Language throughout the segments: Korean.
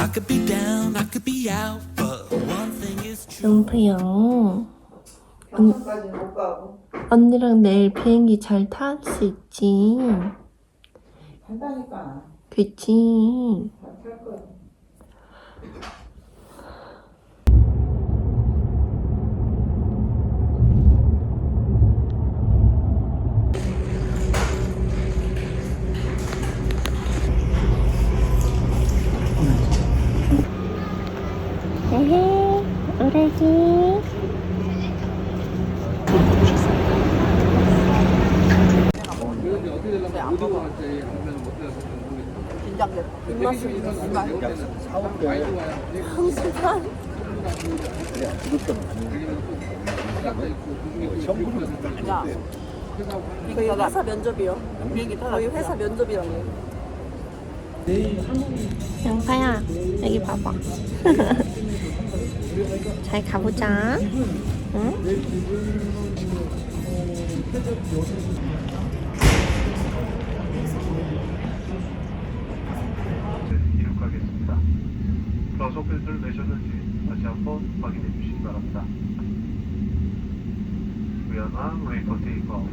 I could be down, I could be out, but one thing is true. 영프야, 방송까지 못 가고 언니랑 내일 비행기 잘 탈 수 있지? 한다니까 그치? 잘 거야. 에헤, 우레기. 입맛이 있으니까 야, 저희 회사 면접이요. 저희 회사 면접이라고. 영파야, 여기 봐봐. 잘 가보자. 응? 이륙하겠습니다. 좌석 벨트를 매셨는지 다시 한번 확인해 주시기 바랍니다. We are now ready for takeoff.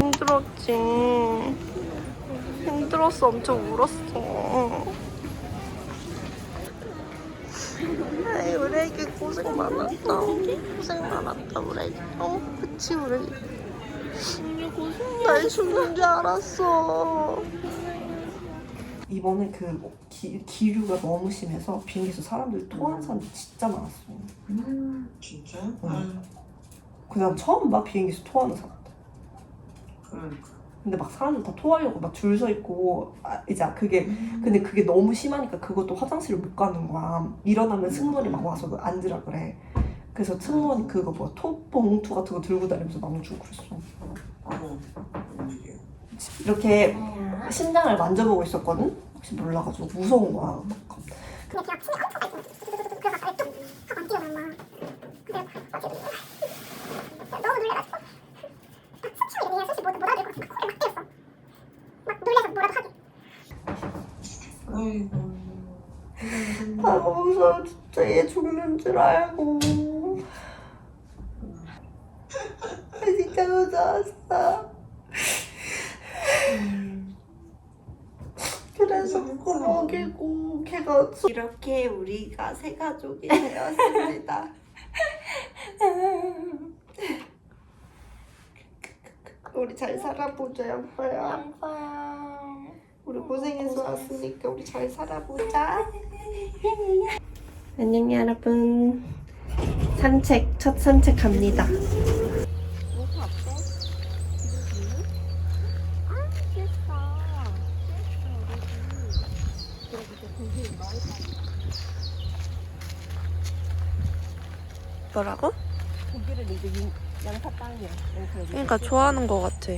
힘들었지. 힘들었어. 엄청 울었어. 아이, 우레기 고생 많았다. 고생 많았다, 우레기. 그치, 우레기. 날 죽는 줄 알았어. 이번에 그 기류가 너무 심해서 비행기에서 사람들이 토하는 사람들이 진짜 많았어. 진짜? 그냥 처음 봐, 비행기에서 토하는 사람들. 그러니까. 근데 막 사람들 다 토하려고 막 줄 서 있고 이제 그게 근데 그게 너무 심하니까 그것도 화장실을 못 가는 거야. 일어나면 승무원이 막 와서 앉으라 그래. 그래서 승무원이 그거 뭐 토봉투 같은 거 들고 다니면서 나눠 주고 그랬어. 이렇게 심장을 만져보고 있었거든? 혹시 몰라가지고 무서운 거야. 아 너무 무서워. 진짜 얘 죽는 줄 알고. 진짜 무서웠어. 그래서 먹이고 걔가 이렇게 우리가 새 가족이 되었습니다. 우리 잘 살아보자, 양파야. 우리 고생해서 왔으니까 우리 잘 살아보자. 안녕 여러분. 첫 산책 갑니다. 뭐라고? 고기를 이제 양파 땅이야. 그러니까 좋아하는 거 같아.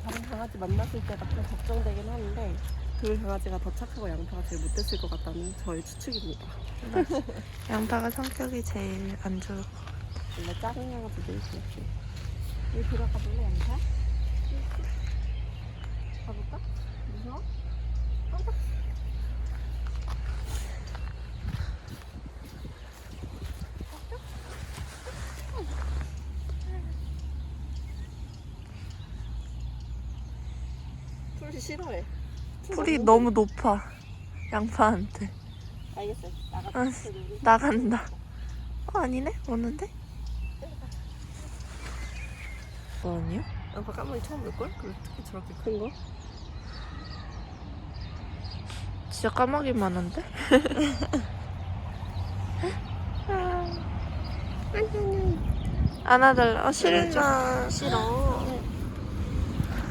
다른 강아지 만났을 때가 좀 걱정되긴 하는데 그 강아지가 더 착하고 양파가 제일 못됐을 것 같다는 저의 추측입니다. 양파가 성격이 제일 안 좋을 것 같아. 원래 작은 강아지들이 그렇지. 여기 들어가 볼래, 양파? 가볼까? 무서워? 깜짝. 풀이 싫어해. 풀이 너무 높아. 양파한테. 알겠어. 나간다. 아니네? 오는데? 뭐 아니야? 양파 까마귀 처음 볼걸? 그리고 특히 저렇게 큰 거? 진짜 까마귀 많은데? 안아달라. 싫나. 싫어.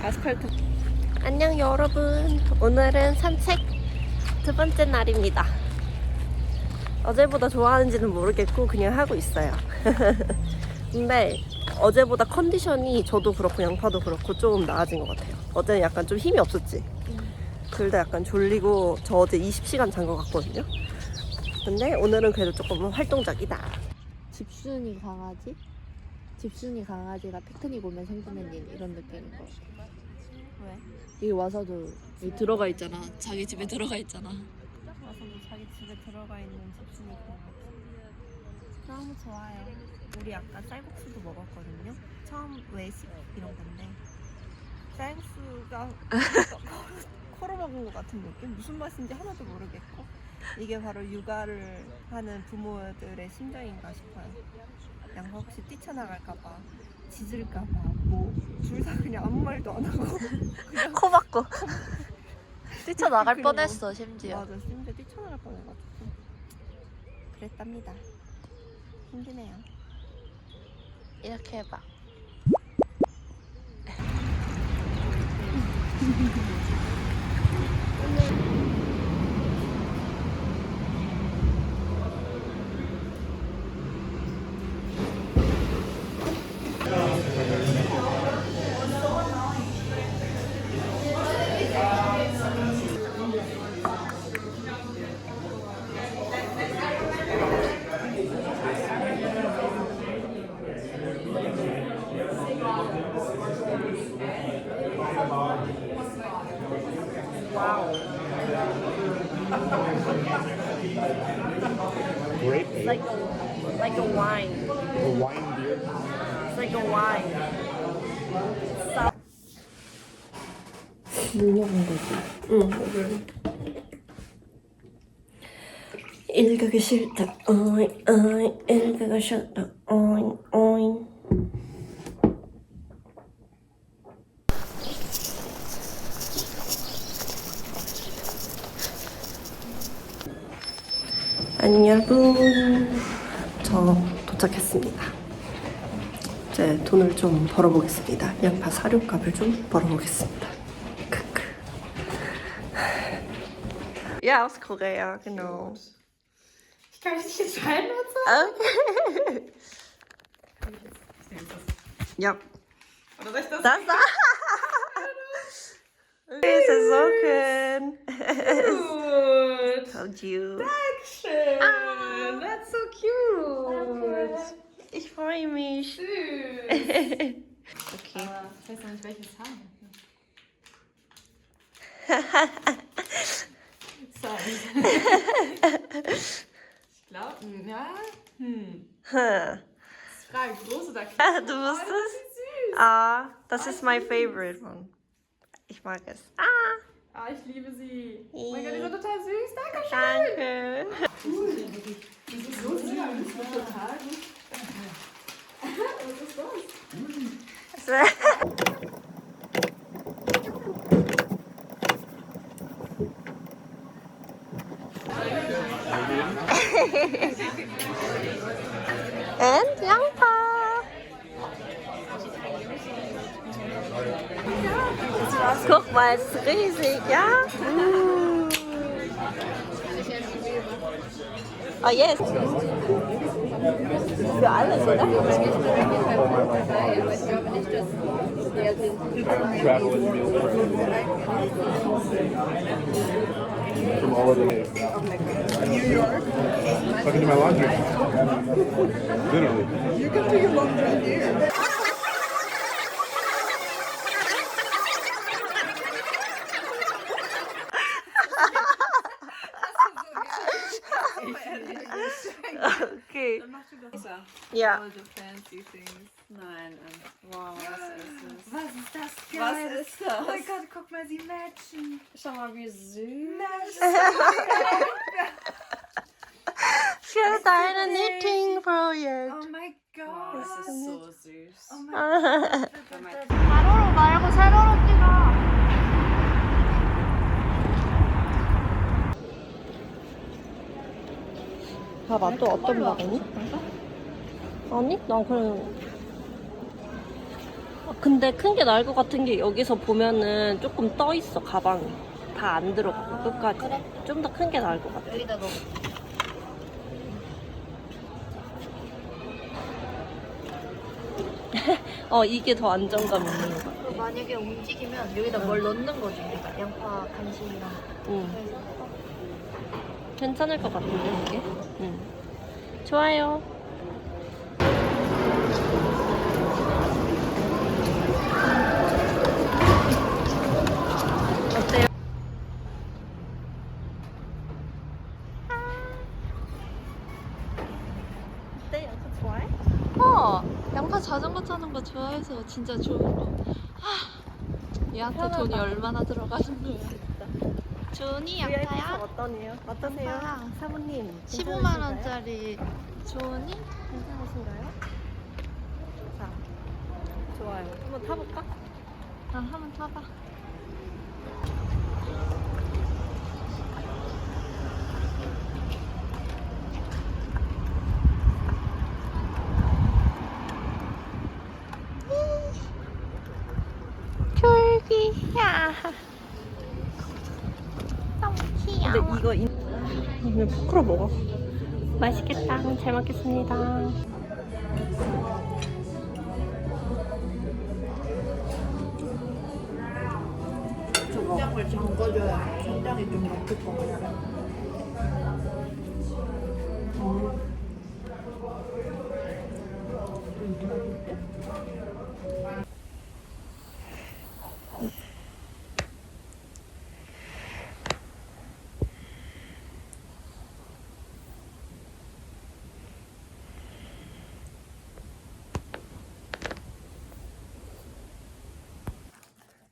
아스팔트. 안녕 여러분. 오늘은 산책 두 번째 날입니다. 어제보다 좋아하는지는 모르겠고 그냥 하고 있어요. 근데 어제보다 컨디션이 저도 그렇고 양파도 그렇고 좀 나아진 것 같아요. 어제는 약간 좀 힘이 없었지. 둘 다 약간 졸리고 저 어제 20시간 잔 것 같거든요. 근데 오늘은 그래도 조금 활동적이다. 집순이 강아지? 집순이 강아지가 피크닉 오면 생기는 일 이런 느낌인 거 같아. 왜? 여기 와서도 여기 들어가 있잖아. 자기 집에 들어가 있잖아. 와서도 자기 집에 들어가 있는 집순이 강아지. 너무 좋아요. 우리 아까 쌀국수도 먹었거든요. 처음 외식 이런 건데 쌀국수가 코로 먹은 것 같은 느낌? 무슨 맛인지 하나도 모르겠고 이게 바로 육아를 하는 부모들의 심정인가 싶어요. 양파 혹시 뛰쳐나갈까봐 짖을까봐 뭐 둘 다 그냥 아무 말도 안 하고 그냥 코 막고 뛰쳐나갈 그리고 뻔했어 심지어. 맞아 심지어 뛰쳐나갈 뻔해가지고 그랬답니다. 힘드네요. 이렇게 해봐. Grape It's like a wine. or wine beer. It's like a wine. 물 먹은 거지. 응. 읽기 싫다. 어이 어이 읽기 싫다. 어이 어이. 안녕 여러분. 저 도착했습니다. 이제 돈을 좀 벌어보겠습니다. 양파 사료값을 좀 벌어보겠습니다. 크크. Ja, aus Korea, genau. Ich kann mich nicht entscheiden, was Okay. Ja. Oder soll ich das? Das da. This is so good. Gut. Told you. Dankeschön. That's so cute. Ich freue mich. Süß. Okay. Ich weiß noch nicht, welches Haar. Sorry. Ich glaube, ja. Frage, groß oder klein? Du Oh, bist das es? ist süß. Ah, das ist my favorite one. Ich mag es. Ah, Ah, ich liebe sie. Oh mein Gott, die sind total süß. Dankeschön. danke. Das ist so süß. Das ist total gut. Was ist das? And 양파. Guck mal, es ist riesig, ja? Oh yes. Für alles, oder? From all over the New York. I can do my laundry. Literally. You can do your laundry here. Okay. Dann machst du doch besser. Ja. All the fancy things. Nein, wow, was ist das? Was ist das Was geil? ist das? Oh mein Gott, guck mal, sie matchen. Schau mal, wie süß. Für deine Knitting-Projekt. Oh mein Wow, Gott. das ist so süß. Oh mein 가로로 말고 세로로 찍어. 봐봐, 또 어떤 바구니? 아니? 난 그냥. 근데 큰 게 나을 것 같은 게 여기서 보면은 조금 떠 있어, 가방이. 다 안 들어가고 끝까지. 그래. 좀 더 큰 게 나을 것 같아. 여기다 넣어. 이게 더 안정감 있는 거. 그리고 만약에 움직이면 여기다 뭘 넣는 거지, 우리가. 양파 간식이랑. 응. 괜찮을 것 같은데, 이게? 응. 좋아요. 어때요? 어때? 양파 좋아해? 양파 자전거 타는 거 좋아해서 진짜 좋은 거. 얘한테 돈이 얼마나 들어가는 거야. 좋니, 양파야? 어떠세요? 어떠세요? 양파야. 사모님. 15만 원짜리 좋니? 괜찮으신가요? 자, 좋아요. 한번 타볼까? 한번 타봐. 쫄기야. 너무 귀여워. 근데 이거 그냥 포크로 먹어. 맛있겠다. 잘 먹겠습니다. 된장을 담궈줘야 된장이 좀 먹을 것 같아.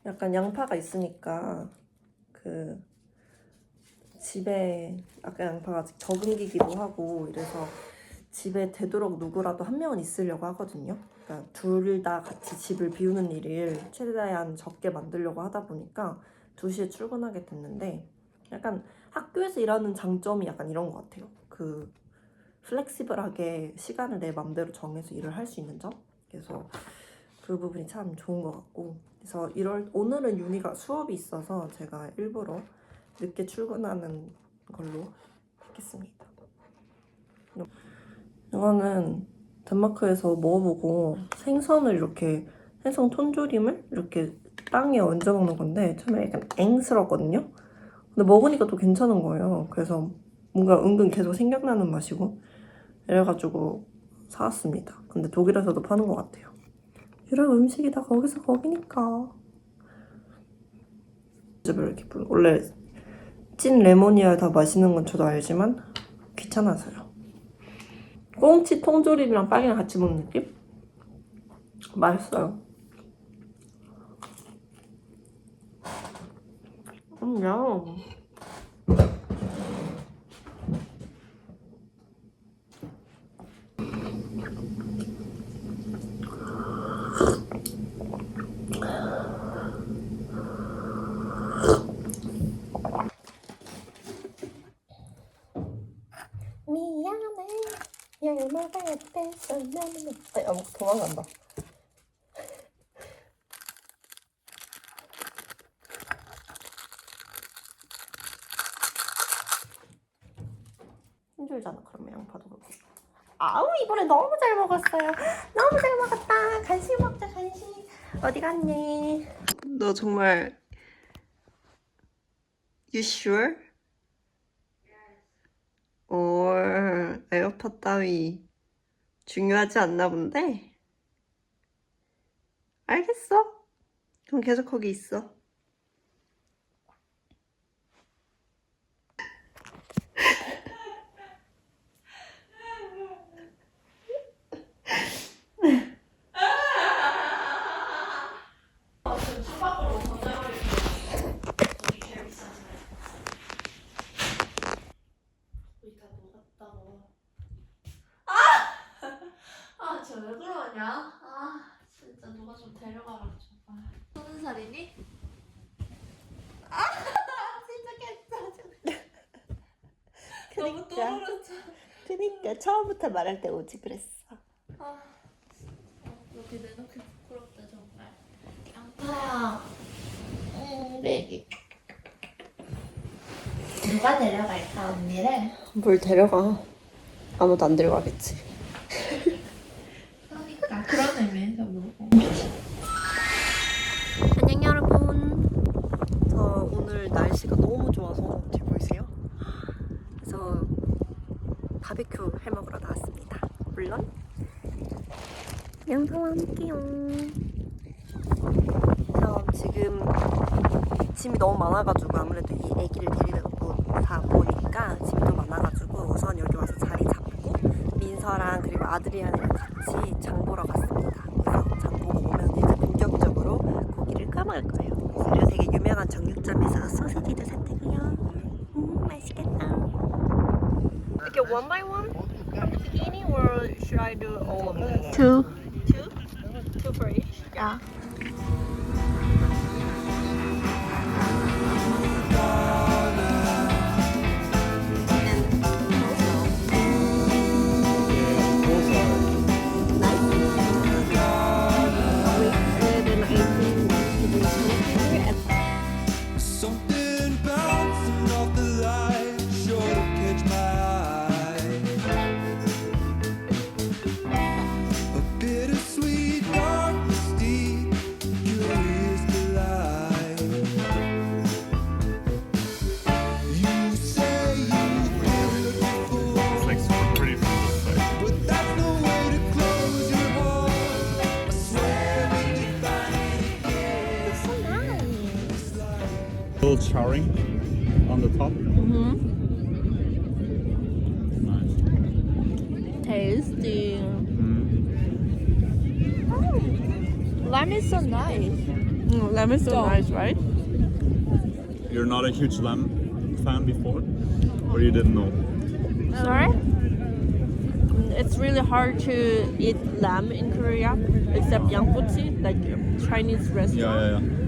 약간 양파가 있으니까 그 집에 아까 양파가 아직 적응기기도 하고 이래서 집에 되도록 누구라도 한 명은 있으려고 하거든요. 그러니까 둘 다 같이 집을 비우는 일을 최대한 적게 만들려고 하다 보니까 2시에 출근하게 됐는데 약간 학교에서 일하는 장점이 약간 이런 것 같아요. 그 플렉시블하게 시간을 내 맘대로 정해서 일을 할 수 있는 점. 그래서 그 부분이 참 좋은 것 같고 그래서 오늘은 윤희가 수업이 있어서 제가 일부러 늦게 출근하는 걸로 했겠습니다. 이거는 덴마크에서 먹어보고 생선을 이렇게 생선 톤조림을 이렇게 땅에 얹어 먹는 건데 처음에 약간 앵스럽거든요. 근데 먹으니까 또 괜찮은 거예요. 그래서 뭔가 은근 계속 생각나는 맛이고 이래가지고 사왔습니다. 근데 독일에서도 파는 것 같아요. 이런 음식이 다 거기서 거기니까. 이렇게 원래 찐 레몬이야 다 맛있는 건 저도 알지만 귀찮아서요. 꽁치 통조림이랑 빵이랑 같이 먹는 느낌? 맛있어요. 야. 미안해 열 먹어야 돼서 미안해. 아니 도망간다. 힘들잖아 그러면 양파도 그렇고. 아우 이번에 너무 잘 먹었어요. 너무 잘 먹었다. 간식 먹자 간식. 어디 갔니? 너 정말 You sure? 에어팟 따위 중요하지 않나 본데? 알겠어. 그럼 계속 거기 있어. 진짜 왜 그러냐? 진짜 누가 좀 데려가라 좀. 20살이니? 진짜 너무 떠들었잖아. 그니까 처음부터 말할 때 오지 그랬어. 여기 내놓기 부끄럽다 정말. 양파. 네. 누가 데려갈까 언니를? 뭘 데려가? 아무도 안 데려가겠지. 그러니까 그런 의미에서 뭐. 안녕 여러분. 저 오늘 날씨가 너무 좋아서 잘 보이세요? 그래서 바비큐 해 먹으러 나왔습니다. 물론 영상과 함께요. 저 지금 짐이 너무 많아가지고 아무래도 이 아기를 데리다 보니까 짐이 좀 많아가지고 우선 여기 와서 자리 잡고 민서랑 그리고 아드리안이랑 같이 장 보러 갔습니다. 그래서 장 보고 오면 이제 본격적으로 고기를 꺼먹을 거예요. 그리고 되게 유명한 정육점에서 소시지도 샀대고요. 맛있겠다. Okay, one by one? From the beginning, or should I do all of them? Two. Two? Two for each? Yeah. Something bouncing off the light, sure to catch my eye. A bittersweet, darkness deep, curious delight. You say you've been looking for, It's like super pretty from this side. but that's no way to close your heart. I swear when you find it again. Little charring on the top. Tasty. Mm. Lamb is so nice. Lamb is so nice, right? You're not a huge lamb fan before, or you didn't know? Sorry? It's really hard to eat lamb in Korea, except 양꼬치, like Chinese restaurant. Yeah.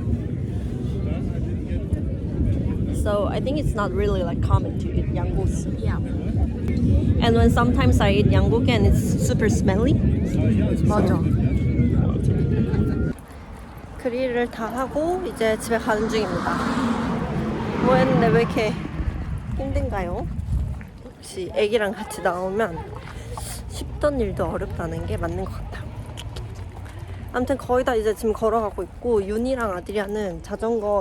So I think it's not really like common to eat 양고기. Yeah. And when sometimes I eat 양고기 and it's super smelly. 맞아. 그릴을 다 하고 이제 집에 가는 중입니다. 뭐 했는데 왜 이렇게 힘든가요? 역시 애기랑 같이 나오면 쉽던 일도 어렵다는 게 맞는 것 같아요. 아무튼 거의 다 이제 지금 걸어가고 있고 윤이랑 아드리아는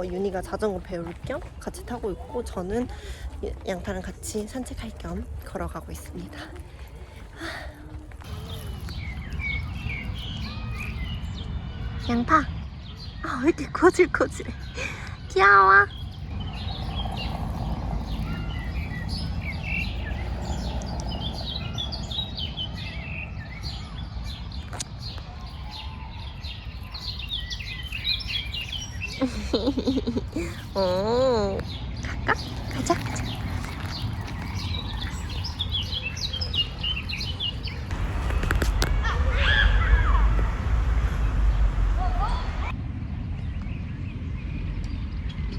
윤이가 자전거 배울 겸 같이 타고 있고 저는 양파랑 같이 산책할 겸 걸어가고 있습니다. 양파. 아, 왜 이렇게 고질고질해. 귀여워. 갈까? 가자.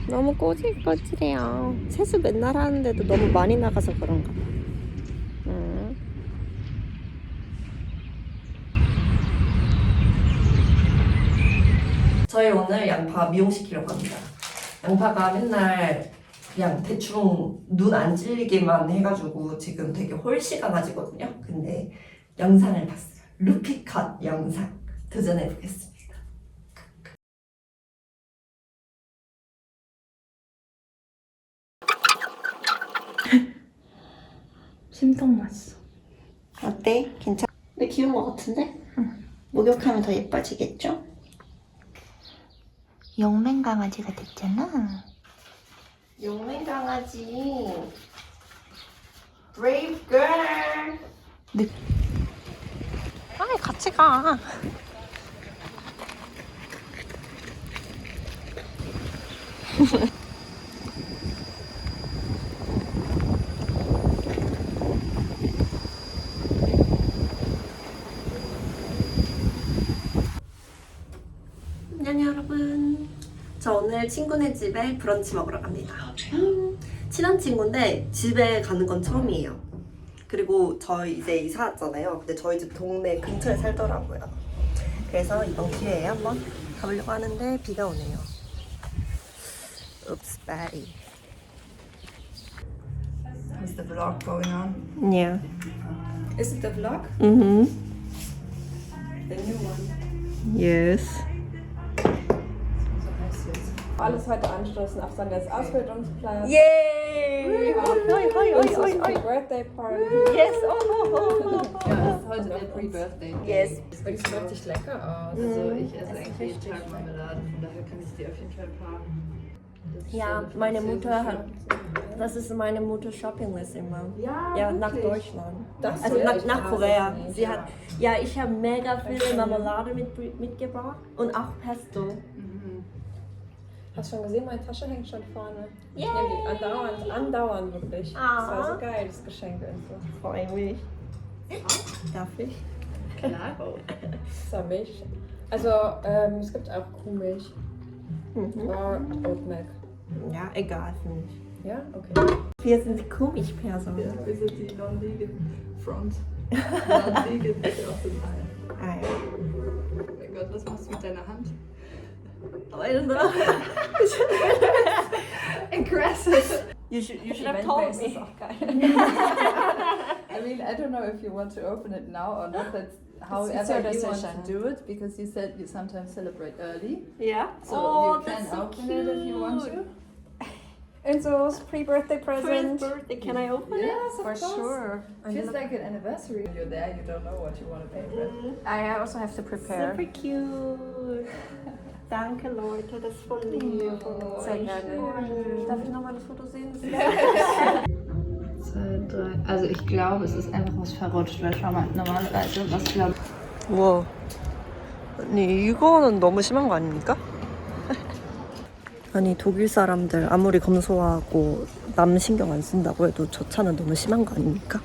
너무 꼬질꼬질해요. 세수 맨날 하는데도 너무 많이 나가서 그런가 봐. 저희 오늘 양파 미용시키려고 합니다. 양파가 맨날 그냥 대충 눈 안 찔리게만 해가지고 지금 되게 홀씨가 나지거든요. 근데 영상을 봤어요. 루피컷 영상 도전해보겠습니다. 심통 났어. 어때? 괜찮아? 근데 귀여운 것 같은데? 목욕하면 더 예뻐지겠죠? 용맹 강아지가 됐잖아. 용맹 강아지. Brave girl. 아이, 같이 가. 안녕 여러분. 저 오늘 친구네 집에 브런치 먹으러 갑니다. 친한 친구인데 집에 가는 건 처음이에요. 그리고 저희 이제 이사 왔잖아요. 근데 저희 집 동네 근처에 살더라고요. 그래서 이번 기회에 한번 가보려고 하는데 비가 오네요. Oops, buddy. Is the vlog going on? Yeah. Is it the vlog? Mhm. The new one. Yes. Alles heute anstoßen auf Sanders Ausbildungsplatz. Yay! Happy Birthday Party. Yes. Oh. Ja, das ist heute der Pre-Birthday. Yes. Das sieht richtig lecker aus. Also ich esse eigentlich jeden Tag Marmelade, von daher kann ich dir auf jeden Fall ein paar. Das ist Ja, so meine französisch. Mutter hat. Das ist meine Mutter Shoppinglist immer. Ja, nach Deutschland. Das Also will nach, ich nach mal Korea. sehen. Sie hat. Ja, ich habe mega viele Marmelade mitgebracht und auch Pesto. Hast du schon gesehen, meine Tasche hängt schon vorne. Ich nehme die andauernd wirklich. Das war so geil, das Geschenk und so. Freue mich. Darf ich? Klaro. Das war Milch. Also, es gibt auch Kuhmilch. Oder Oat Milk. Ja, egal für mich. Ja? Okay. Wir sind die Kuhmilchperson. Wir sind die Non-Vegan Front. Non-Vegan ist auch so geil. Ah, ja. Oh mein Gott, was machst du mit deiner Hand? I don't know. Aggressive. You should have told me. I mean, I don't know if you want to open it now or not. That's however It's your you want decision. to do it, because you said you sometimes celebrate early. Yeah. So Oh, you can that's so open it if you want to. Enzo's pre-birthday present. Birthday, can I open it? Yes, of For course. sure. Feels like an anniversary. When you're there, you don't know what you want to pay with. I also have to prepare. Super cute. Danke, Leute, das ist voll lieb. Sehr gerne. Darf ich nochmal das Foto sehen? 2, 3. Also ich glaube, es ist einfach was verrutscht, weil schau mal, normalerweise, was glaube 와, 아니 이거는 너무 심한 거 아닙니까? 아니 독일 사람들 아무리 검소하고 남 신경 안 쓴다고 해도 저 차는 너무 심한 거 아닙니까?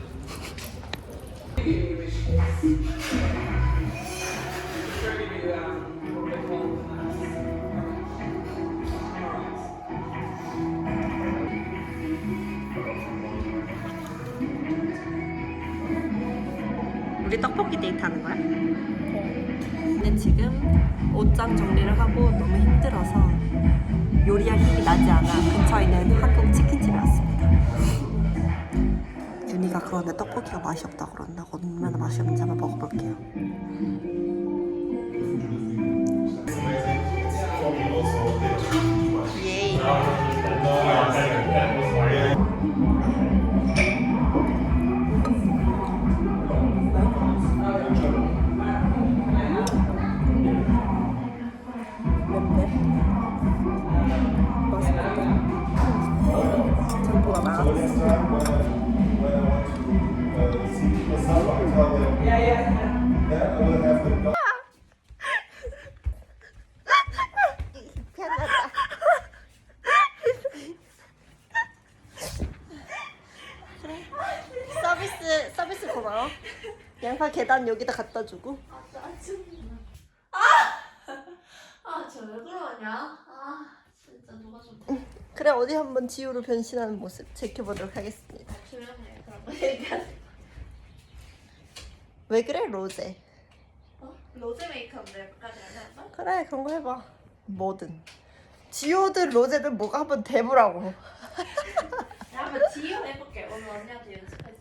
우리 떡볶이 데이트 하는 거야? 근데 지금 옷장 정리를 하고 너무 힘들어서 요리할 힘이 나지 않아 근처에 있는 한국 치킨집에 왔습니다. 윤희가 그런데 떡볶이가 맛이 없다고 그런다고 얼마나 맛이 없는지 한번 먹어볼게요. 정보가 많아졌어. 서비스 고마워. 양파 계단 여기다 갖다 주고. 저 왜 그러냐? 아 진짜 누가 좀 그래 어디 한번 지우로 변신하는 모습 지켜보도록 하겠습니다. 조용해 그런 거 얘기하지. 왜 그래 로제? 로제 메이크업 내일까지 안 했어? 그래 그런 거 해봐. 뭐든. 지우든 로제든 뭐가 한번 대보라고. 내가 한번 지우 해볼게. 오늘 언니한테 연습했어.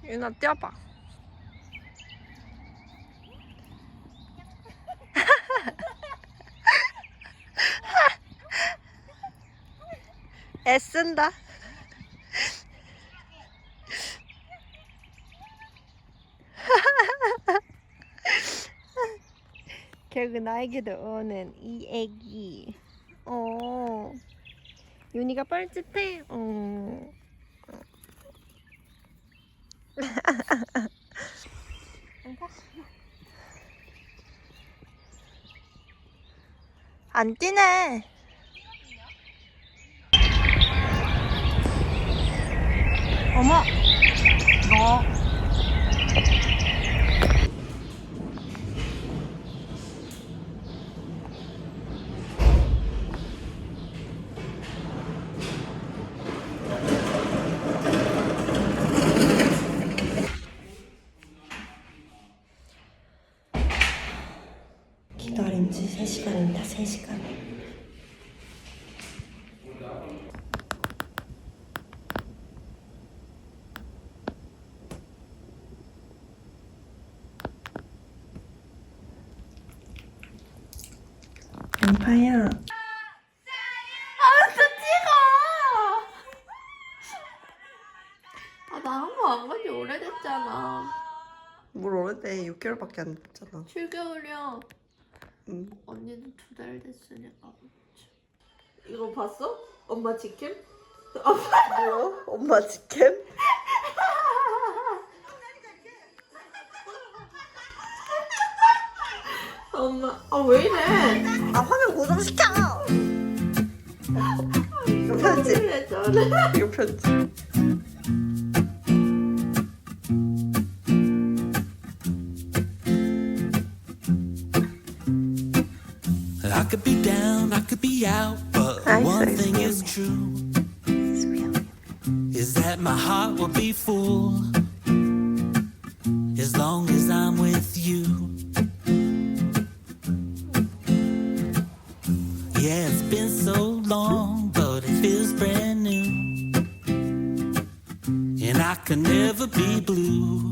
유나 뛰어봐. 애쓴다. 결국 나에게도 오는 이 애기. 윤희가 뻘짓해. 안 뛰네. 어머, 너. 나온 지 3시간입니다. 3시간. 양파야. 나 한번 안 간지 오래됐잖아. 뭘 오래돼. 6개월밖에 안 됐잖아. 7개월이야. 언니는 2달 됐으니까. 이거 봤어? 엄마 직캠? 뭐야? 엄마 직캠? 엄마, 왜 이래? 아, 화면 고정시켜! 이거 편집. 왜 저래? 이거 편집. I could be down, I could be out, but one thing is true is that my heart will be full as long as I'm with you. Yeah, it's been so long, but it feels brand new, and I could never be blue